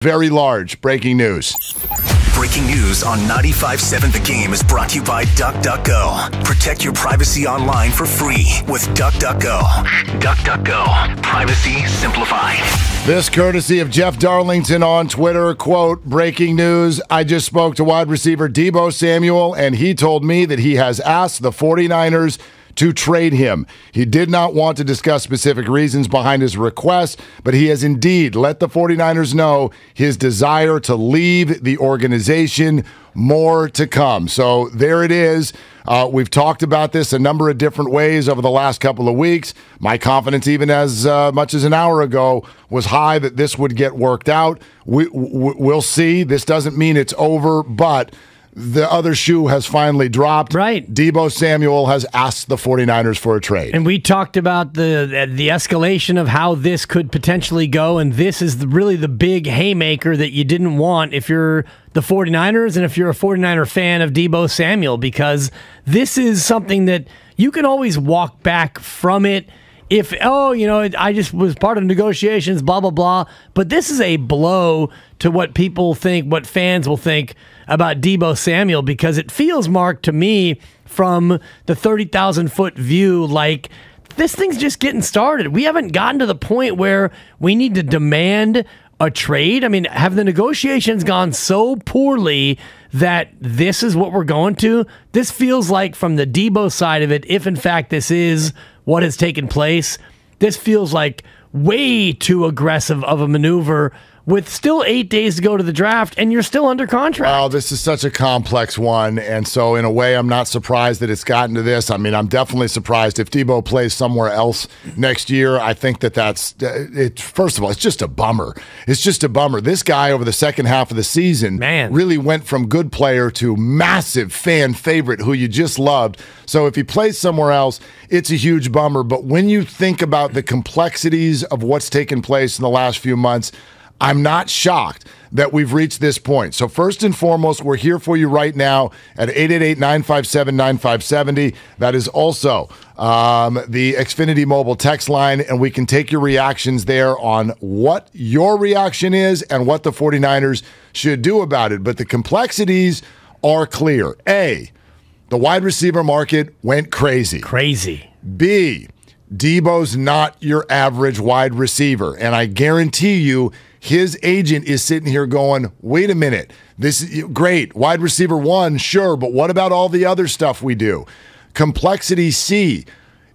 Very large breaking news. Breaking news on 95.7 The Game is brought to you by DuckDuckGo. Protect your privacy online for free with DuckDuckGo. DuckDuckGo. Privacy simplified. This courtesy of Jeff Darlington on Twitter. Quote, breaking news. I just spoke to wide receiver Deebo Samuel, and he told me that he has asked the 49ers to trade him. He did not want to discuss specific reasons behind his request, but he has indeed let the 49ers know his desire to leave the organization. More to come. So there it is. We've talked about this a number of different ways over the last couple of weeks. My confidence, even as much as an hour ago, was high that this would get worked out. We'll see. This doesn't mean it's over, but the other shoe has finally dropped. Right. Deebo Samuel has asked the 49ers for a trade. And we talked about the escalation of how this could potentially go, and this is really the big haymaker that you didn't want if you're the 49ers and if you're a 49er fan of Deebo Samuel, because this is something that you can always walk back from it if, I just was part of negotiations, blah, blah, blah. But this is a blow to what people think, what fans will think about Deebo Samuel, because it feels, Mark, to me, from the 30,000-foot view, like this thing's just getting started. We haven't gotten to the point where we need to demand a trade. I mean, have the negotiations gone so poorly that this is what we're going to? This feels like, from the Deebo side of it, if in fact this is what has taken place, this feels like way too aggressive of a maneuver with still 8 days to go to the draft, and you're still under contract. Well, this is such a complex one, and so in a way, I'm not surprised that it's gotten to this. I mean, I'm definitely surprised if Deebo plays somewhere else next year. I think that's it. First of all, it's just a bummer. It's just a bummer. This guy, over the second half of the season, really went from good player to massive fan favorite who you just loved. So if he plays somewhere else, it's a huge bummer. But when you think about the complexities of what's taken place in the last few months, I'm not shocked that we've reached this point. So first and foremost, we're here for you right now at 888-957-9570. That is also the Xfinity mobile text line, and we can take your reactions there on what your reaction is and what the 49ers should do about it. But the complexities are clear. A, the wide receiver market went crazy. Crazy. B, Deebo's not your average wide receiver, and I guarantee you his agent is sitting here going, wait a minute, this is great. Wide receiver one, sure, but what about all the other stuff we do? Complexity C,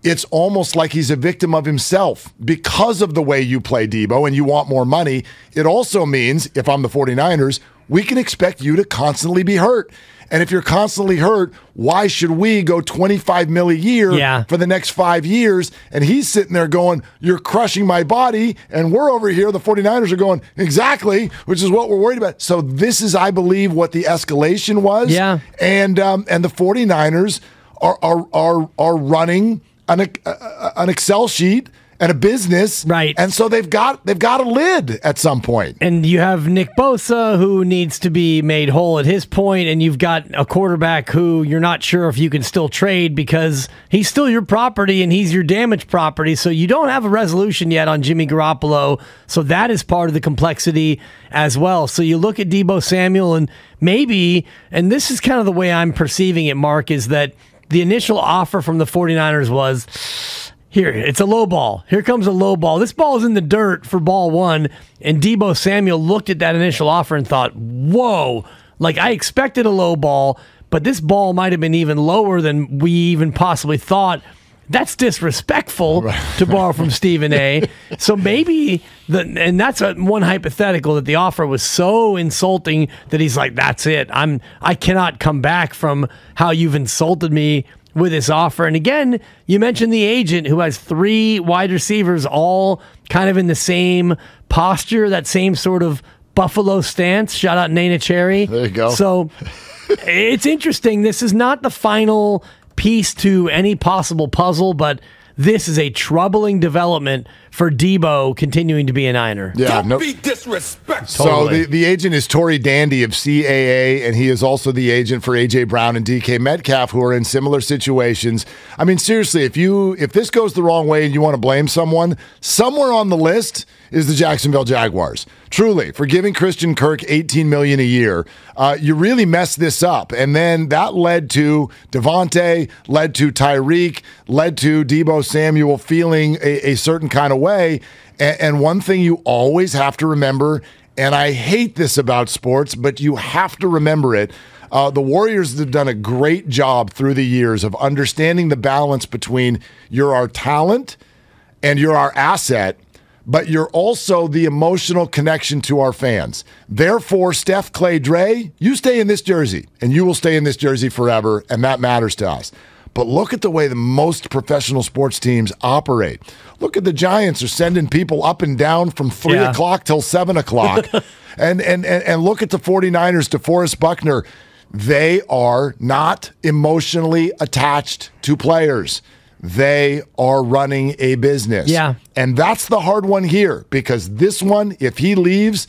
it's almost like he's a victim of himself because of the way you play Deebo and you want more money. It also means, if I'm the 49ers, we can expect you to constantly be hurt. And if you're constantly hurt, why should we go $25 million a year for the next 5 years? And he's sitting there going, you're crushing my body. And we're over here, the 49ers are going, exactly, which is what we're worried about. So this is, I believe, what the escalation was. Yeah. And the 49ers are running an Excel sheet and a business, right? And so they've got a lid at some point. And you have Nick Bosa, who needs to be made whole at his point, and you've got a quarterback who you're not sure if you can still trade because he's still your property and he's your damaged property. So you don't have a resolution yet on Jimmy Garoppolo. So that is part of the complexity as well. So you look at Deebo Samuel, and maybe, and this is kind of the way I'm perceiving it, Mark, is that the initial offer from the 49ers was, here, it's a low ball. Here comes a low ball. This ball is in the dirt for ball one. And Deebo Samuel looked at that initial offer and thought, whoa, like I expected a low ball, but this ball might have been even lower than we even possibly thought. That's disrespectful, to borrow from Stephen A. So maybe, and that's one hypothetical, that the offer was so insulting that he's like, that's it. I cannot come back from how you've insulted me with this offer. And again, you mentioned the agent who has 3 wide receivers all kind of in the same posture, that same sort of Buffalo stance. Shout out Nana Cherry. There you go. So it's interesting. This is not the final piece to any possible puzzle, but this is a troubling development for Deebo continuing to be a Niner. Yeah, Don't be disrespectful. So the agent is Tory Dandy of CAA, and he is also the agent for A.J. Brown and DK Metcalf, who are in similar situations. I mean, seriously, if this goes the wrong way and you want to blame someone, somewhere on the list is the Jacksonville Jaguars. Truly, for giving Christian Kirk $18 million a year, you really messed this up. And then that led to Devontae, led to Tyreek, led to Deebo Samuel feeling a certain kind of way. And one thing you always have to remember, and I hate this about sports, but you have to remember it, the Warriors have done a great job through the years of understanding the balance between you're our talent and you're our asset, but you're also the emotional connection to our fans. Therefore, Steph, Clay, Dre, you stay in this jersey, and you will stay in this jersey forever, and that matters to us. But look at the way the most professional sports teams operate. Look at the Giants are sending people up and down from 3 o'clock till 7 o'clock. and look at the 49ers, DeForest Buckner. They are not emotionally attached to players. They are running a business. Yeah. And that's the hard one here, because this one, if he leaves,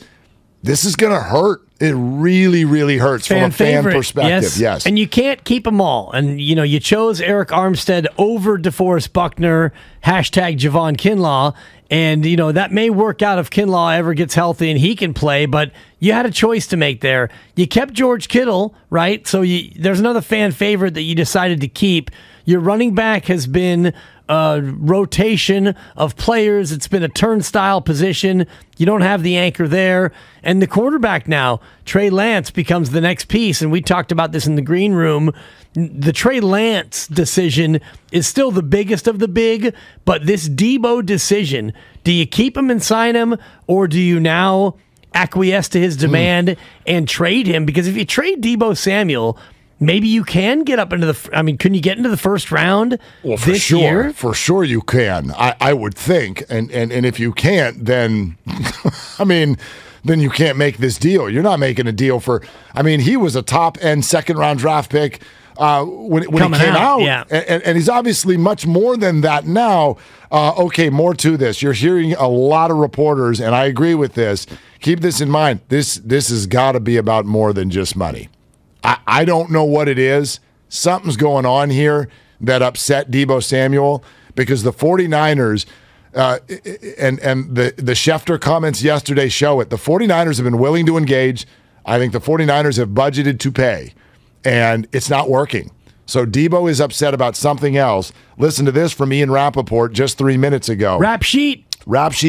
this is going to hurt. It really, really hurts from a fan perspective. Yes. And you can't keep them all. And, you chose Eric Armstead over DeForest Buckner, hashtag Javon Kinlaw. And, that may work out if Kinlaw ever gets healthy and he can play, but you had a choice to make there. You kept George Kittle, right? So there's another fan favorite that you decided to keep. Your running back has been a rotation of players. It's been a turnstile position. You don't have the anchor there. And the quarterback now, Trey Lance, becomes the next piece. And we talked about this in the green room. The Trey Lance decision is still the biggest of the big, but this Deebo decision, do you keep him and sign him, or do you now acquiesce to his demand and trade him? Because if you trade Deebo Samuel, maybe you can get up into can you get into the first round this year? For sure you can. I would think. And if you can't, then, then you can't make this deal. You're not making a deal for, he was a top-end second-round draft pick when he came out. Yeah. And he's obviously much more than that now. Okay, more to this. You're hearing a lot of reporters, and I agree with this. Keep this in mind. This has got to be about more than just money. I don't know what it is. Something's going on here that upset Deebo Samuel, because the 49ers and the Schefter comments yesterday show it. The 49ers have been willing to engage. I think the 49ers have budgeted to pay, and it's not working. So Deebo is upset about something else. Listen to this from Ian Rappaport just 3 minutes ago. Rap Sheet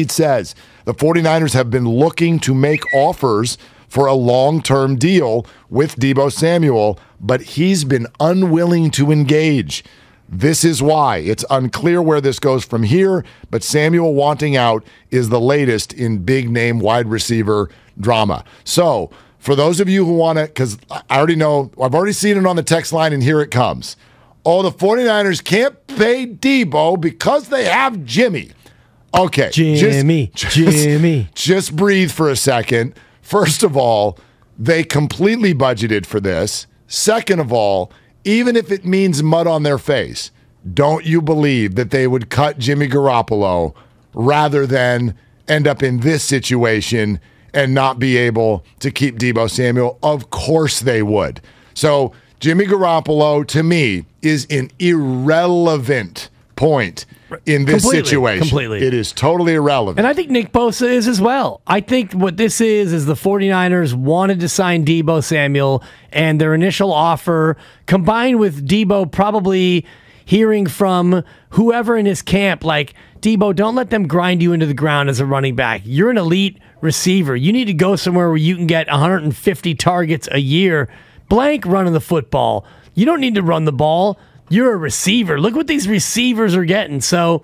says the 49ers have been looking to make offers for a long-term deal with Deebo Samuel, but he's been unwilling to engage. This is why. It's unclear where this goes from here, but Samuel wanting out is the latest in big-name wide receiver drama. So, for those of you who want to, because I already know, I've already seen it on the text line, and here it comes. Oh, the 49ers can't pay Deebo because they have Jimmy. Okay. Jimmy. Just breathe for a second. First of all, they completely budgeted for this. Second of all, even if it means mud on their face, don't you believe that they would cut Jimmy Garoppolo rather than end up in this situation and not be able to keep Deebo Samuel? Of course they would. So Jimmy Garoppolo, to me, is an irrelevant point in this situation. Completely. It is totally irrelevant. And I think Nick Bosa is as well. I think what this is the 49ers wanted to sign Deebo Samuel, and their initial offer, combined with Deebo probably hearing from whoever in his camp, like, Deebo, don't let them grind you into the ground as a running back. You're an elite receiver. You need to go somewhere where you can get 150 targets a year. Blank running the football. You don't need to run the ball. You're a receiver. Look what these receivers are getting. So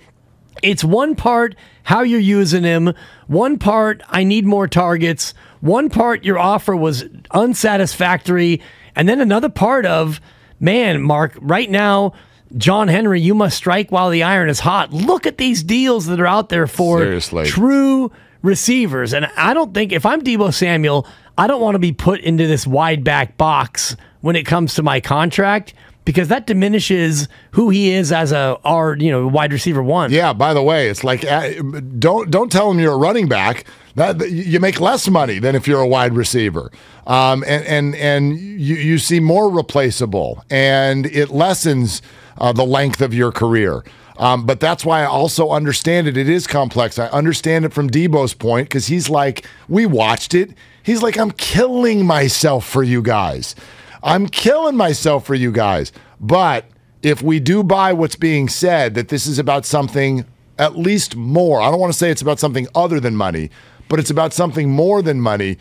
it's one part how you're using him, one part I need more targets, one part your offer was unsatisfactory, and then another part of, man, Mark, right now, John Henry, you must strike while the iron is hot. Look at these deals that are out there for true receivers. And I don't think, if I'm Deebo Samuel, I don't want to be put into this wide back box when it comes to my contract, because that diminishes who he is as wide receiver one. Yeah, by the way, it's like, don't tell him you're a running back. That you make less money than if you're a wide receiver. And you seem more replaceable, and it lessens the length of your career. But that's why I also understand it. It is complex. I understand it from Deebo's point because he's like, we watched it. He's like, I'm killing myself for you guys. I'm killing myself for you guys. But if we do buy what's being said, that this is about something at least more, I don't want to say it's about something other than money, but it's about something more than money.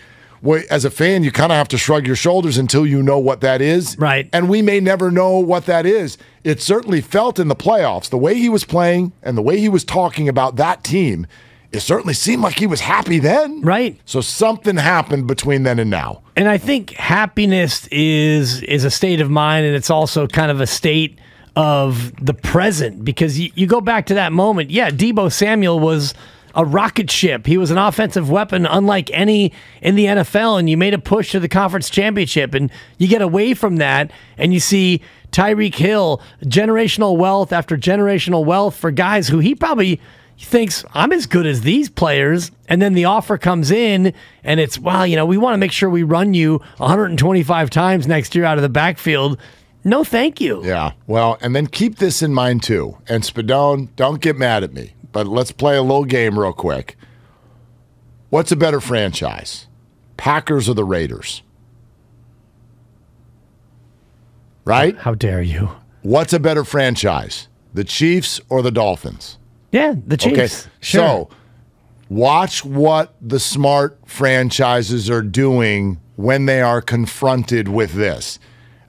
As a fan, you kind of have to shrug your shoulders until you know what that is. Right. And we may never know what that is. It certainly felt in the playoffs, the way he was playing and the way he was talking about that team, it certainly seemed like he was happy then. Right. So something happened between then and now. And I think happiness is a state of mind, and it's also kind of a state of the present, because you go back to that moment. Yeah, Deebo Samuel was a rocket ship. He was an offensive weapon unlike any in the NFL, and you made a push to the conference championship, and you get away from that, and you see Tyreek Hill, generational wealth after generational wealth for guys who he probably thinks, I'm as good as these players, and then the offer comes in, and it's, well, we want to make sure we run you 125 times next year out of the backfield. No, thank you. Yeah, well, and then keep this in mind, too. And Spadone, don't get mad at me, but let's play a little game real quick. What's a better franchise, Packers or the Raiders? Right? How dare you? What's a better franchise, the Chiefs or the Dolphins? Yeah, the Chiefs. Okay, sure. So watch what the smart franchises are doing when they are confronted with this.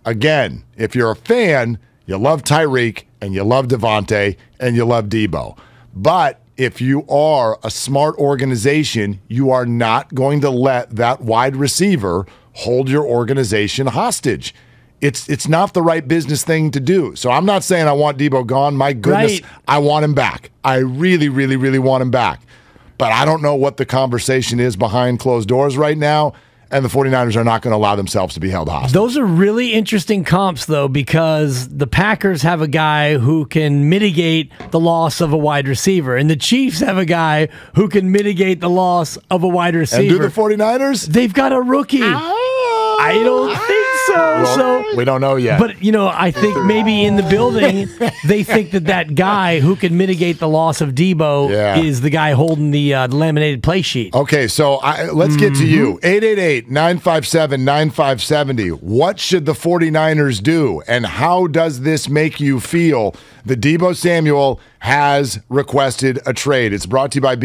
Again, if you're a fan, you love Tyreek and you love Devontae and you love Deebo. But if you are a smart organization, you are not going to let that wide receiver hold your organization hostage. It's not the right business thing to do. So I'm not saying I want Deebo gone. My goodness, Right. I want him back. I really, really, really want him back. But I don't know what the conversation is behind closed doors right now, and the 49ers are not going to allow themselves to be held hostage. Those are really interesting comps, though, because the Packers have a guy who can mitigate the loss of a wide receiver, and the Chiefs have a guy who can mitigate the loss of a wide receiver. And do the 49ers? They've got a rookie. I don't think so. Well, we don't know yet. But, I think maybe in the building, they think that guy who can mitigate the loss of Deebo is the guy holding the laminated play sheet. Okay, so let's get to you. 888-957-9570. What should the 49ers do, and how does this make you feel? The Deebo Samuel has requested a trade. It's brought to you by